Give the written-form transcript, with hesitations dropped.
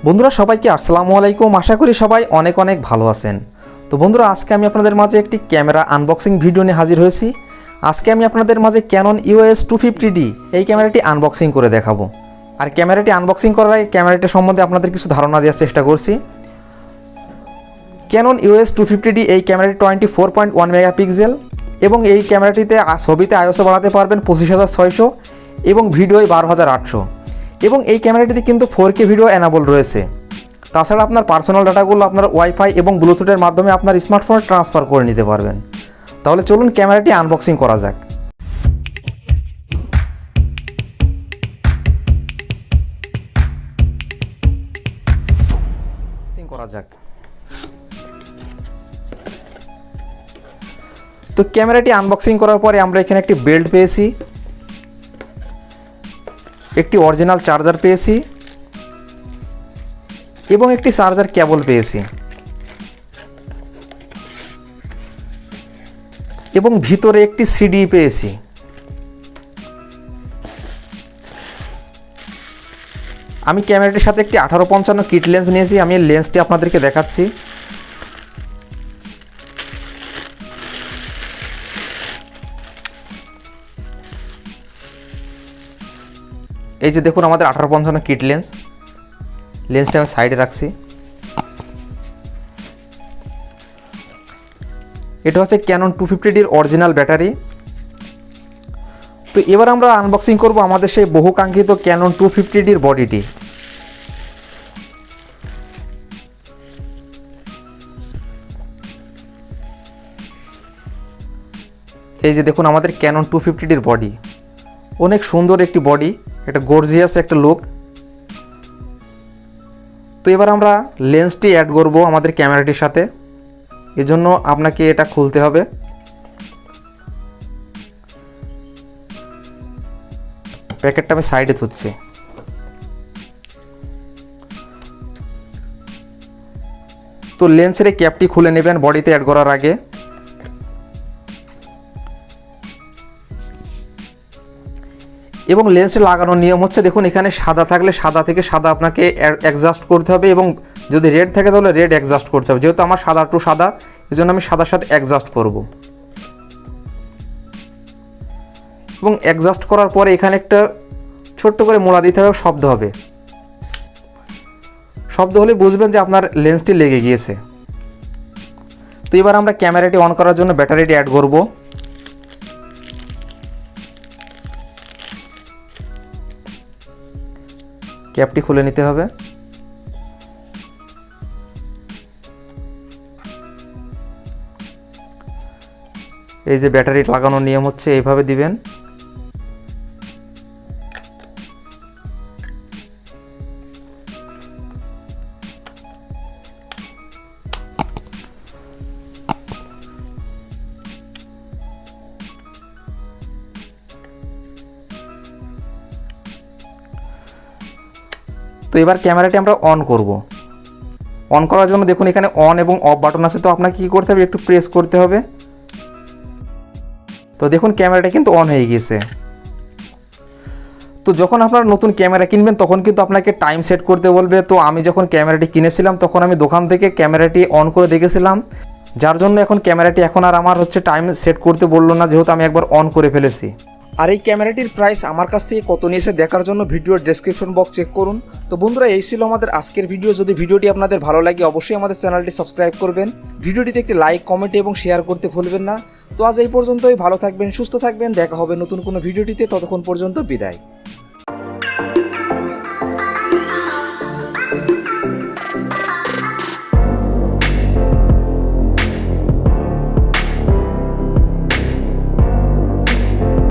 বন্ধুরা সবাইকে আসসালামু আলাইকুম। আশা করি সবাই অনেক অনেক ভালো আছেন। তো বন্ধুরা আজকে আমি আপনাদের মাঝে একটি ক্যামেরা আনবক্সিং ভিডিও নিয়ে হাজির হয়েছি। আজকে আমি আপনাদের মাঝে Canon EOS 250D এই ক্যামেরাটি আনবক্সিং করে দেখাবো। আর ক্যামেরাটি আনবক্সিং করার আগে ক্যামেরাটি সম্বন্ধে আপনাদের কিছু ধারণা দেওয়ার চেষ্টা করছি। Canon EOS 250D এই ক্যামেরাটি 24.1 মেগাপিক্সেল এবং এই ক্যামেরাটিতে ছবিতে ISO বাড়াতে পারবেন 25600 এবং ভিডিওয় 12800 এবং এই ক্যামেরাটিতে কিন্তু 4K ভিডিও এনাবল রয়েছে। তাছাড়া আপনার পার্সোনাল ডাটাগুলো আপনার ওয়াইফাই এবং ব্লুটুথের মাধ্যমে আপনার স্মার্টফোনে ট্রান্সফার করে নিতে পারবেন। তাহলে চলুন ক্যামেরাটি আনবক্সিং করা যাক। তো ক্যামেরাটি আনবক্সিং করার পরে আমরা এখানে একটি বেল্ট পেয়েছি, একটি অরিজিনাল চার্জার পেয়েছি এবং একটি চার্জার কেবল পেয়েছি এবং ভিতরে একটি সিডি পেয়েছি। আমি ক্যামেরাটির সাথে একটি 1855 কিট লেন্স নিয়েছি। আমি এই লেন্সটি আপনাদেরকে দেখাচ্ছি। এই যে দেখুন আমাদের 1855 কিট লেন্সটা আমি সাইডে রাখছি। এটা হচ্ছে Canon 250D অরিজিনাল ব্যাটারি। তো এবার আমরা আনবক্সিং করব আমাদের সেই বহুকাঙ্ক্ষিত Canon 250D বডিটি। এই যে দেখুন আমাদের Canon 250D বডি, অনেক সুন্দর একটি বডি, এটা গর্জিয়াস একটা লুক। তো এবার আমরা লেন্সটি অ্যাড করব আমাদের ক্যামেরাটির সাথে। এজন্য আপনাকে এটা খুলতে হবে। প্যাকেটটা আমি সাইডে থুচ্ছি। তো লেন্সের এই ক্যাপটি খুলে নেবেন বডিতে অ্যাড করার আগে। এবং লেন্সে লাগানোর নিয়ম হচ্ছে, দেখুন এখানে সাদা থাকলে সাদা থেকে সাদা আপনাকে অ্যাডজাস্ট করতে হবে এবং যদি রেড থাকে তাহলে রেড অ্যাডজাস্ট করতে হবে। যেহেতু আমার সাদা টু সাদা, এই জন্য আমি সাদার সাথে অ্যাডজাস্ট করব। এবং অ্যাডজাস্ট করার পরে এখানে একটা ছোট্ট করে মোড়া দিতে হবে, শব্দ হবে। শব্দ হলে বুঝবেন যে আপনার লেন্সটি লেগে গিয়েছে। তো এবার আমরা ক্যামেরাটি অন করার জন্য ব্যাটারিটি অ্যাড করব। ক্যাপটি খুলে নিতে হবে। এই যে ব্যাটারি লাগানোর নিয়ম হচ্ছে এইভাবে দিবেন। তো এবার ক্যামেরাটি আমরা অন করব। অন করার জন্য দেখুন এখানে অন এবং অফ বাটন আছে। তো আপনাকে কী করতে হবে, একটু প্রেস করতে হবে। তো দেখুন ক্যামেরাটা কিন্তু অন হয়ে গিয়েছে। তো যখন আপনারা নতুন ক্যামেরা কিনবেন তখন কিন্তু আপনাকে টাইম সেট করতে বলবে। তো আমি যখন ক্যামেরাটি কিনেছিলাম তখন আমি দোকান থেকে ক্যামেরাটি অন করে দেখেছিলাম, যার জন্য এখন ক্যামেরাটি এখন আর আমার হচ্ছে টাইম সেট করতে বললো না, যেহেতু আমি একবার অন করে ফেলেছি। আর এই ক্যামেরাটির প্রাইস আমার কাছ থেকে কত নিয়েছে দেখার জন্য ভিডিওর ডেসক্রিপশন বক্স চেক করুন। তো বন্ধুরা এই ছিল আমাদের আজকের ভিডিও। যদি ভিডিওটি আপনাদের ভালো লাগে অবশ্যই আমাদের চ্যানেলটি সাবস্ক্রাইব করবেন। ভিডিওটিতে একটি লাইক, কমেন্ট এবং শেয়ার করতে ভুলবেন না। তো আজ এই পর্যন্তই। ভালো থাকবেন, সুস্থ থাকবেন। দেখা হবে নতুন কোনো ভিডিওটিতে। ততক্ষণ পর্যন্ত বিদায়।